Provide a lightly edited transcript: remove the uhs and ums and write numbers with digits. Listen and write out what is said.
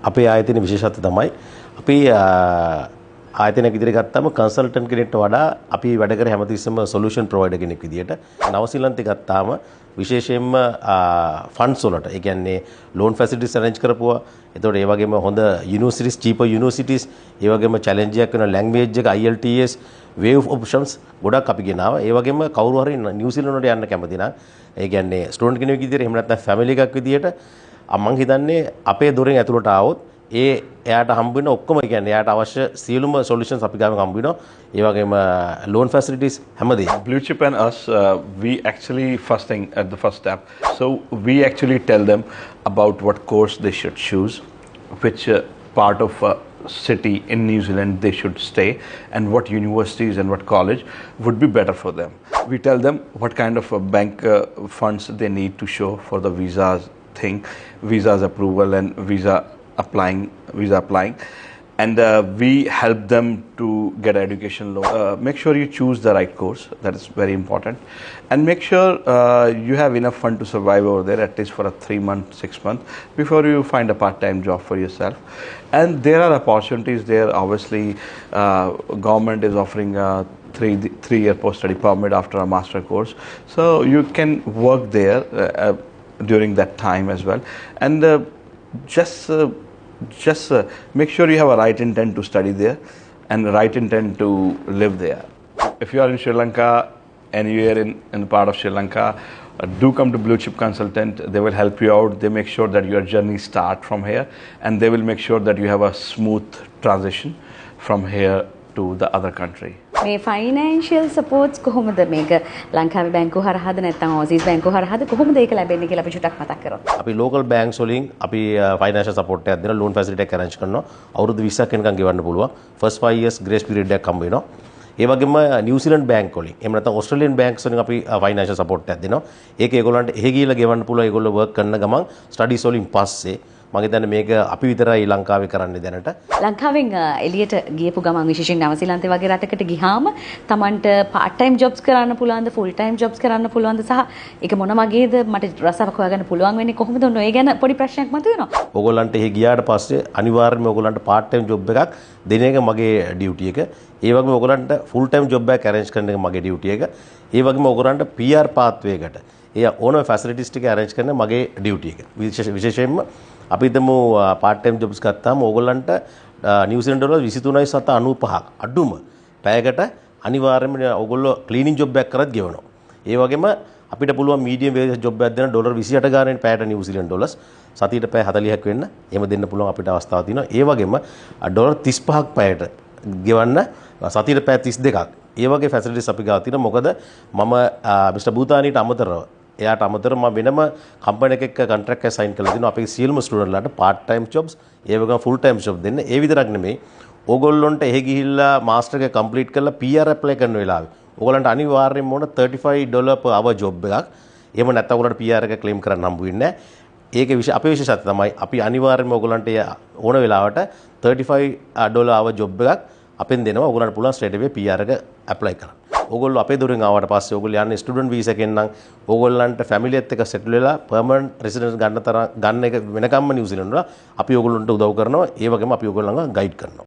අපේ ආයතනයේ විශේෂත්වය තමයි අපි ආයතනයක් ඉදිරියට ගත්තාම කන්සල්ටන්ට් කෙනෙක්ට වඩා අපි වැඩ කර හැමතිස්සෙම සොලියුෂන් ප්‍රොවයිඩර් කෙනෙක් විදියට නවසීලන්තේ ගත්තාම විශේෂයෙන්ම ෆන්ඩ්ස් වලට ඒ කියන්නේ ලෝන් ෆැසිලිටිස් අරේන්ජ් කරපුවා. එතකොට ඒ වගේම හොඳ යුනිවර්සිටිස් චීපර් යුනිවර්සිටිස් ඒ වගේම චැලෙන්ජ් එකක් වෙන ලැන්ග්වේජ් එක IELTS වේව් ඔප්ෂන්ස් ගොඩක් අපි ගෙනාවා. ඒ වගේම කවුරු හරි නිව්සීලන්ත වලට යන්න කැමති නම් ඒ කියන්නේ ස්ටුඩන්ට් කෙනෙක් විදියට එහෙම නැත්නම් ෆැමිලි එකක් විදියට මම හිතන්නේ අපේ දොරෙන් ඇතුළට ආවොත් එයාට හම්බ වෙන ඔක්කොම කියන්නේ එයාට අවශ්‍ය සියලුම සොලියුෂන්ස් අපි ගාවෙන් හම්බ වෙනවා. ඒ වගේම loan facilities හැමදේම. Blue Chip and us, we actually first thing at the first step. So we actually tell them about what course they should choose, which part of city in New Zealand they should stay, and what universities and what college would be better for them. We tell them what kind of bank funds they need to show for the visas approval and visa applying, and we help them to get education loan. Make sure you choose the right course, that is very important, and make sure you have enough fund to survive over there at least for a 3 month, 6 month before you find a part-time job for yourself. And there are opportunities there. Obviously, government is offering a 3-year post-study permit after a master course, so you can work there during that time as well. And just make sure you have a right intent to study there and right intent to live there. If you are in Sri Lanka, anywhere in the part of Sri Lanka, do come to Blue Chip Consultant. They will help you out. They make sure that your journey start from here, and they will make sure that you have a smooth transition from here to the other country. මේ financial සපෝට්ස් කොහොමද මේක ලංකාවේ බැංකුව හරහාද නැත්නම් overseas බැංකුව හරහාද කොහොමද ඒක ලැබෙන්නේ කියලා අපි චුට්ටක් මතක් කරමු. අපි ලෝකල් බැංක්ස් වලින් අපි ෆයිනෑන්ෂියල් සපෝට් එකක් දෙනවා, ලෝන් ෆැසිලිටි එකක් අරේන්ජ් කරනවා. අවුරුදු 20ක් වෙනකන් ගෙවන්න පුළුවන්. ෆස්ට් 5 years ග්‍රේස් පීරියඩ් එකක් හම්බ වෙනවා. ඒ වගේම නිව්සීලන්ත බැංක් වලින් එහෙම නැත්නම් ඕස්ට්‍රේලියන් බැංක්ස් වලින් අපි ෆයිනෑන්ෂියල් සපෝට් එකක් දෙනවා. ඒක ඒගොල්ලන්ට එහෙ ගිහිල්ලා ගෙවන්න පුළුවන්. ඒගොල්ලෝ වර්ක් කරන ගමන් ස්ටඩීස් වලින් පස්සේ මම හිතන්නේ මේක අපි විතරයි ලංකාවේ කරන්නේ දැනට. ලංකාවෙන් එළියට ගියපු ගමන් විශේෂයෙන් නවසීලන්තේ වගේ රටකට ගියාම Tamanට part time jobs කරන්න පුළුවන්ද full time jobs කරන්න පුළුවන්ද සහ ඒක මොන වගේද මට රසාවක් හොයාගන්න පුළුවන් වෙන්නේ කොහොමද ඔන්න ඒ ගැන පොඩි ප්‍රශ්නයක් මතුවෙනවා. ඕගොල්ලන්ට එහෙ ගියාට පස්සේ අනිවාර්යයෙන්ම ඕගොල්ලන්ට part time job එකක් දෙන එක මගේ ඩියුටි එක. ඒ වගේම ඕගොල්ලන්ට full time job එකක් arrange කරන එක මගේ ඩියුටි එක. ඒ වගේම ඕගොල්ලන්ට PR pathway එකට ඒ ඕනම facilities ටික arrange කරන මගේ ඩියුටි එක. විශේෂයෙන්ම අපි හිතමු part time jobs ගත්තාම ඕගොල්ලන්ට නිව්සීලන්ත ඩොලර් 23.95ක් අඩුම පැයකට අනිවාර්යයෙන්ම ඕගොල්ලෝ ක්ලීනින් ජොබ් එකක් කරත් ගෙවනවා. ඒ වගේම අපිට පුළුවන් මීඩියම් වේජ් ජොබ් එකක් දෙන ඩොලර් 28 ගානෙන් පැයට නිව්සීලන්ත ඩොලර්ස් සතියට පැය 40ක් වෙන්න එහෙම දෙන්න පුළුවන් අපිට අවස්ථාවක් තියෙනවා. ඒ වගේම ඩොලර් 35ක් පැයට ගෙවන්න සතියට පැය 32ක්. ඒ වගේ ෆැසිලිටිස් අපි ගාව තියෙනවා. මොකද මම මිස්ටර් බූතානීට අමතරව එයාට අමතරව මම වෙනම කම්පැනි එකක කොන්ට්‍රැක්ට් එක සයින් කරලා දෙනවා අපේ සියලුම ස්ටුඩන්ට්ලාට part time jobs ඒ වගේම full time job දෙන්න. ඒ විතරක් නෙමෙයි ඕගොල්ලොන්ට එහෙ ගිහිල්ලා මාස්ටර් එක කම්ප්ලීට් කරලා PR ඇප්ලයි කරන වෙලාවේ ඕගොල්ලන්ට අනිවාර්යයෙන්ම ඕන $35 per hour job එකක්. එහෙම නැත්නම් ඕගොල්ලන්ට PR එක ක්ලේම් කරන්න හම්බ වෙන්නේ නැහැ. ඒක අපේ විශේෂත්වය තමයි අපි අනිවාර්යයෙන්ම ඕගොල්ලන්ට ඕන වෙලාවට $35 hour job එකක් අපෙන් දෙනවා. ඕගොල්ලන්ට පුළුවන් straight away PR එක ඇප්ලයි කරන්න. ඕගොල්ලෝ අපේ දොරෙන් ආවට පස්සේ ඕගොල්ලෝ යන්නේ ස්ටුඩන්ට් වීසා එකෙන් නම් ඕගොල්ලන්ට ෆැමිලියත් එක්ක සෙටල් වෙලා පර්මනන්ට් රෙසිඩන්ස් ගන්න එක වෙනකම්ම නිව්සීලන්ත වල අපි ඕගොල්ලන්ට උදව් කරනවා. ඒ වගේම අපි ඕගොල්ලන්ව ගයිඩ් කරනවා.